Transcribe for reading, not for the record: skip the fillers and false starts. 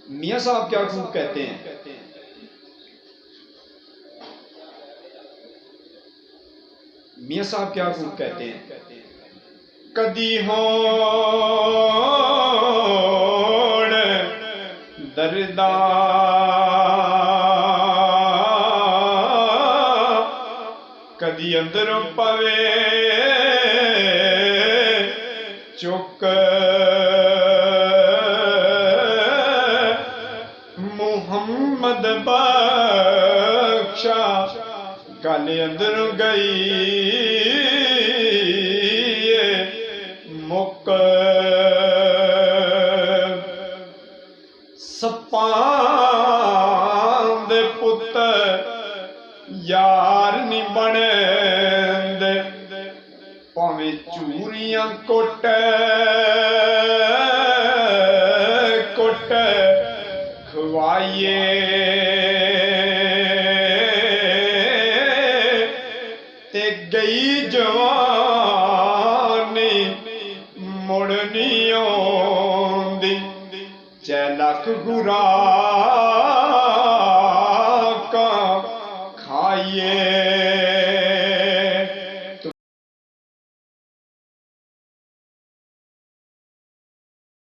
मियाँ साहब क्या खूब कहते हैं, मियाँ साहब क्या खूब कहते हैं, कदी होण दरदा कदी अंदरों पवे चुक मुहम्मद बख्शा गल अंदर गई मुक सप्पां दे पुत्तर यार नी बने भावें चूरियां कुट कुट खवाइए ते गई जवानी मुड़ नी आउंदी चे लख खुराकां खाइए